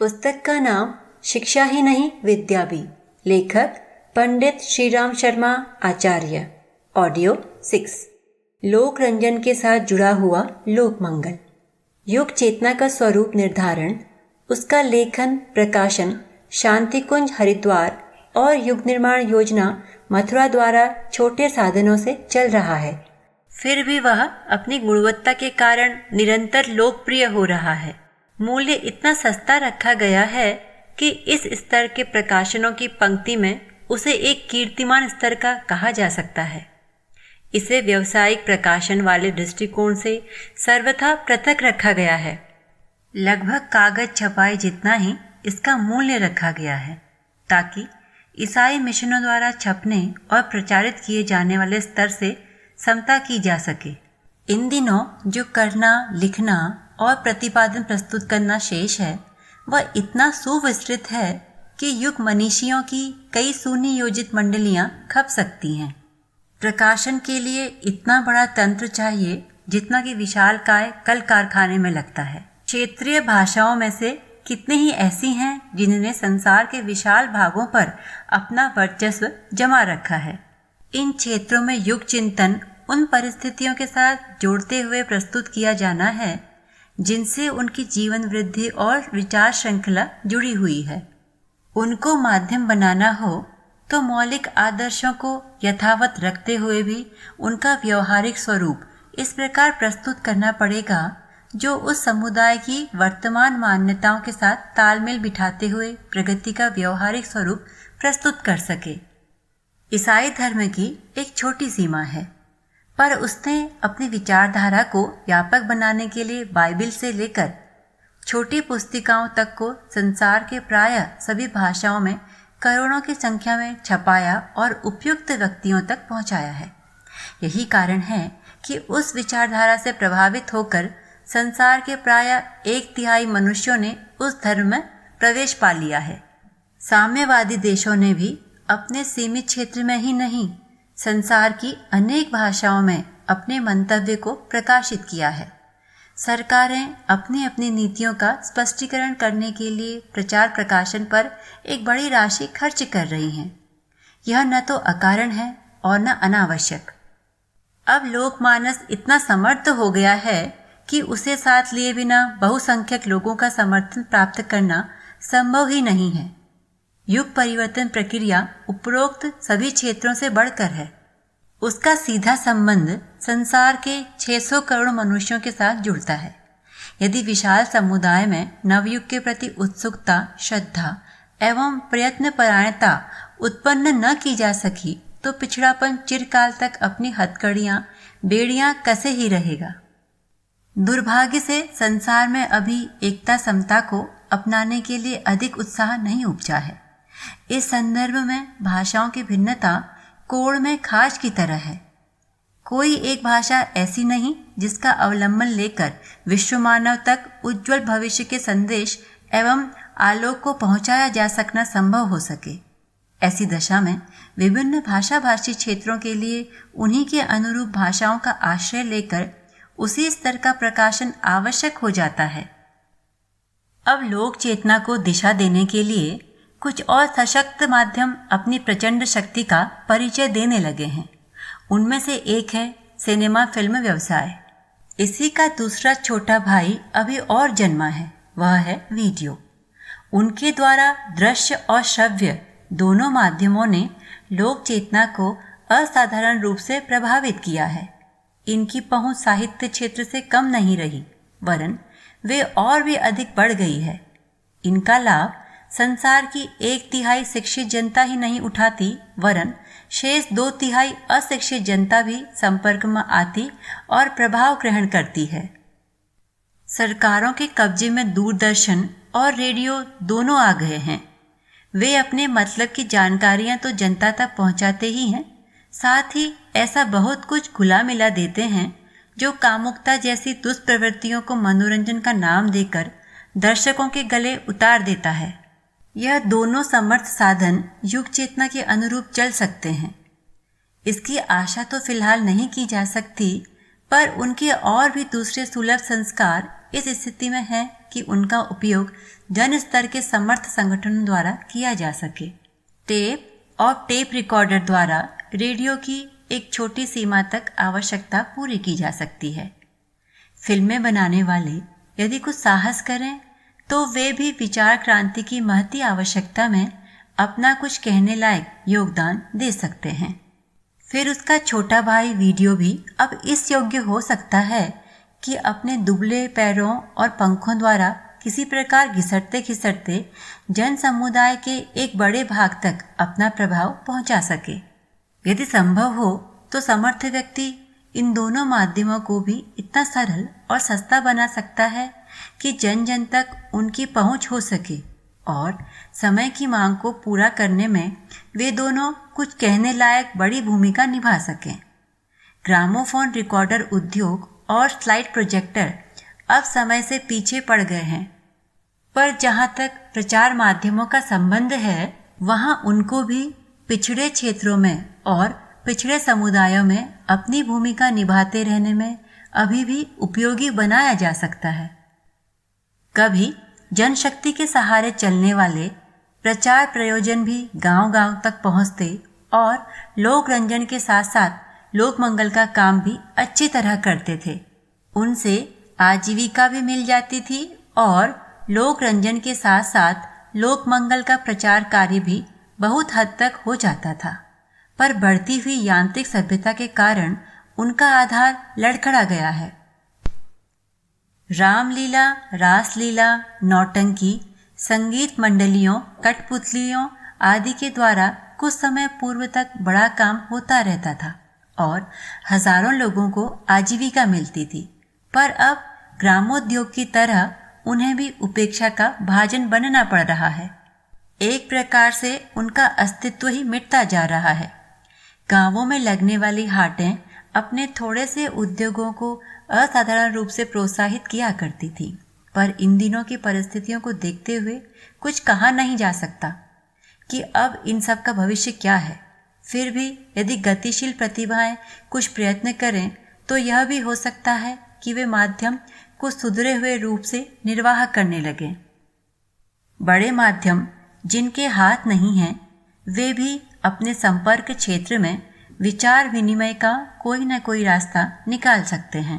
पुस्तक का नाम शिक्षा ही नहीं विद्या भी। लेखक पंडित श्रीराम शर्मा आचार्य। ऑडियो 6। लोक रंजन के साथ जुड़ा हुआ लोक मंगल। युग चेतना का स्वरूप निर्धारण, उसका लेखन प्रकाशन शांति कुंज हरिद्वार और युग निर्माण योजना मथुरा द्वारा छोटे साधनों से चल रहा है। फिर भी वह अपनी गुणवत्ता के कारण निरंतर लोकप्रिय हो रहा है। मूल्य इतना सस्ता रखा गया है कि इस स्तर के प्रकाशनों की पंक्ति में उसे एक कीर्तिमान स्तर का कहा जा सकता है। इसे व्यावसायिक प्रकाशन वाले दृष्टिकोण से सर्वथा पृथक रखा गया है। लगभग कागज छपाई जितना ही इसका मूल्य रखा गया है, ताकि ईसाई मिशनों द्वारा छपने और प्रचारित किए जाने वाले स्तर से समता की जा सके। इन दिनों जो करना, लिखना और प्रतिपादन प्रस्तुत करना शेष है, वह इतना सुविस्तृत है कि युग मनीषियों की कई सुनियोजित मंडलियां खप सकती हैं। प्रकाशन के लिए इतना बड़ा तंत्र चाहिए जितना कि विशालकाय कल कारखाने में लगता है। क्षेत्रीय भाषाओं में से कितने ही ऐसी हैं जिन्होंने संसार के विशाल भागों पर अपना वर्चस्व जमा रखा है। इन क्षेत्रों में युग चिंतन उन परिस्थितियों के साथ जोड़ते हुए प्रस्तुत किया जाना है जिनसे उनकी जीवन वृद्धि और विचार श्रृंखला जुड़ी हुई है। उनको माध्यम बनाना हो तो मौलिक आदर्शों को यथावत रखते हुए भी उनका व्यवहारिक स्वरूप इस प्रकार प्रस्तुत करना पड़ेगा जो उस समुदाय की वर्तमान मान्यताओं के साथ तालमेल बिठाते हुए प्रगति का व्यवहारिक स्वरूप प्रस्तुत कर सके। ईसाई धर्म की एक छोटी सीमा है, पर उसने अपनी विचारधारा को व्यापक बनाने के लिए बाइबिल से लेकर छोटी पुस्तिकाओं तक को संसार के प्रायः सभी भाषाओं में करोड़ों की संख्या में छपाया और उपयुक्त व्यक्तियों तक पहुंचाया है। यही कारण है कि उस विचारधारा से प्रभावित होकर संसार के प्रायः 1/3 मनुष्यों ने उस धर्म में प्रवेश पा लिया है। साम्यवादी देशों ने भी अपने सीमित क्षेत्र में ही नहीं, संसार की अनेक भाषाओं में अपने मंतव्य को प्रकाशित किया है। सरकारें अपनी अपनी नीतियों का स्पष्टीकरण करने के लिए प्रचार प्रकाशन पर एक बड़ी राशि खर्च कर रही हैं। यह न तो अकारण है और न अनावश्यक। अब लोकमानस इतना समर्थ हो गया है कि उसे साथ लिए बिना बहुसंख्यक लोगों का समर्थन प्राप्त करना संभव ही नहीं है। युग परिवर्तन प्रक्रिया उपरोक्त सभी क्षेत्रों से बढ़कर है। उसका सीधा संबंध संसार के 600 करोड़ मनुष्यों के साथ जुड़ता है। यदि विशाल समुदाय में नवयुग के प्रति उत्सुकता, श्रद्धा एवं प्रयत्नपरायणता उत्पन्न न की जा सकी तो पिछड़ापन चिरकाल तक अपनी हथकड़ियां, बेड़ियां कसे ही रहेगा। दुर्भाग्य से संसार में अभी एकता समता को अपनाने के लिए अधिक उत्साह नहीं उपजा है। इस संदर्भ में भाषाओं की भिन्नता कोड़ में खाज की तरह है। कोई एक भाषा ऐसी नहीं जिसका अवलंबन लेकर विश्व मानव तक उज्जवल भविष्य के संदेश एवं आलोक को पहुंचाया जा सकना संभव हो सके। ऐसी दशा में विभिन्न भाषा भाषी क्षेत्रों के लिए उन्हीं के अनुरूप भाषाओं का आश्रय लेकर उसी स्तर का प्रकाशन आवश्यक हो जाता है। अब लोक चेतना को दिशा देने के लिए कुछ और सशक्त माध्यम अपनी प्रचंड शक्ति का परिचय देने लगे हैं। उनमें से एक है सिनेमा फिल्म व्यवसाय। इसी का दूसरा छोटा भाई अभी और जन्मा है, वह है वीडियो। उनके द्वारा दृश्य और श्रव्य दोनों माध्यमों ने लोक चेतना को असाधारण रूप से प्रभावित किया है। इनकी पहुंच साहित्य क्षेत्र से कम नहीं रही, वरन वे और भी अधिक बढ़ गई है। इनका लाभ संसार की 1/3 शिक्षित जनता ही नहीं उठाती, वरन शेष 2/3 अशिक्षित जनता भी संपर्क में आती और प्रभाव ग्रहण करती है। सरकारों के कब्जे में दूरदर्शन और रेडियो दोनों आ गए हैं। वे अपने मतलब की जानकारियां तो जनता तक पहुंचाते ही हैं, साथ ही ऐसा बहुत कुछ खुला मिला देते हैं जो कामुकता जैसी दुष्प्रवृत्तियों को मनोरंजन का नाम देकर दर्शकों के गले उतार देता है। यह दोनों समर्थ साधन युग चेतना के अनुरूप चल सकते हैं। इसकी आशा तो फिलहाल नहीं की जा सकती, पर उनके और भी दूसरे सुलभ संस्कार इस स्थिति में हैं कि उनका उपयोग जन स्तर के समर्थ संगठनों द्वारा किया जा सके। टेप और टेप रिकॉर्डर द्वारा रेडियो की एक छोटी सीमा तक आवश्यकता पूरी की जा सकती है। फिल्में बनाने वाले यदि कुछ साहस करें तो वे भी विचार क्रांति की महती आवश्यकता में अपना कुछ कहने लायक योगदान दे सकते हैं। फिर उसका छोटा भाई वीडियो भी अब इस योग्य हो सकता है कि अपने दुबले पैरों और पंखों द्वारा किसी प्रकार घिसटते घिसटते जन समुदाय के एक बड़े भाग तक अपना प्रभाव पहुंचा सके। यदि संभव हो तो समर्थ व्यक्ति इन दोनों माध्यमों को भी इतना सरल और सस्ता बना सकता है कि जन जन तक उनकी पहुंच हो सके और समय की मांग को पूरा करने में वे दोनों कुछ कहने लायक बड़ी भूमिका निभा सकें। ग्रामोफोन रिकॉर्डर उद्योग और स्लाइड प्रोजेक्टर अब समय से पीछे पड़ गए हैं, पर जहां तक प्रचार माध्यमों का संबंध है वहां उनको भी पिछड़े क्षेत्रों में और पिछड़े समुदायों में अपनी भूमिका निभाते रहने में अभी भी उपयोगी बनाया जा सकता है। कभी जनशक्ति के सहारे चलने वाले प्रचार प्रयोजन भी गांव-गांव तक पहुंचते और लोक रंजन के साथ साथ लोक मंगल का काम भी अच्छी तरह करते थे। उनसे आजीविका भी मिल जाती थी और लोक रंजन के साथ साथ लोक मंगल का प्रचार कार्य भी बहुत हद तक हो जाता था। पर बढ़ती हुई यांत्रिक सभ्यता के कारण उनका आधार लड़खड़ा गया है। रामलीला, रासलीला, नौटंकी, संगीत मंडलियों, कठपुतलियों आदि के द्वारा कुछ समय पूर्व तक बड़ा काम होता रहता था और हजारों लोगों को आजीविका मिलती थी, पर अब ग्रामोद्योग की तरह उन्हें भी उपेक्षा का भाजन बनना पड़ रहा है। एक प्रकार से उनका अस्तित्व ही मिटता जा रहा है। गांवों में लगने वाली हाटें अपने थोड़े से उद्योगों को असाधारण रूप से प्रोत्साहित किया करती थी, पर इन दिनों की परिस्थितियों को देखते हुए कुछ कहा नहीं जा सकता कि अब इन सब का भविष्य क्या है। फिर भी यदि गतिशील प्रतिभाएं कुछ प्रयत्न करें तो यह भी हो सकता है कि वे माध्यम कुछ सुधरे हुए रूप से निर्वाह करने लगें। बड़े माध्यम जिनके हाथ नहीं हैं वे भी अपने संपर्क क्षेत्र में विचार विनिमय का कोई न कोई रास्ता निकाल सकते हैं।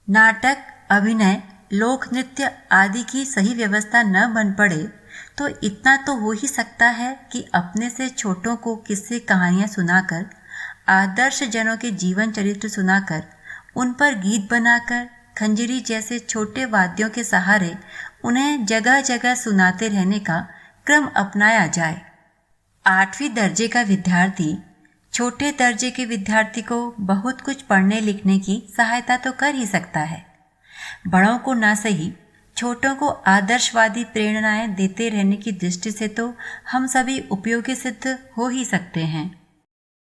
नाटक, अभिनय, लोक नृत्य आदि की सही व्यवस्था न बन पड़े तो इतना तो हो ही सकता है कि अपने से छोटों को किस्से कहानियां सुनाकर, आदर्श जनों के जीवन चरित्र सुनाकर, उन पर गीत बनाकर, खंजरी जैसे छोटे वाद्यों के सहारे उन्हें जगह जगह सुनाते रहने का क्रम अपनाया जाए। 8वीं दर्जे का विद्यार्थी छोटे दर्जे के विद्यार्थी को बहुत कुछ पढ़ने लिखने की सहायता तो कर ही सकता है। बड़ों को ना सही, छोटों को आदर्शवादी प्रेरणाएं देते रहने की दृष्टि से तो हम सभी उपयोगी सिद्ध हो ही सकते हैं।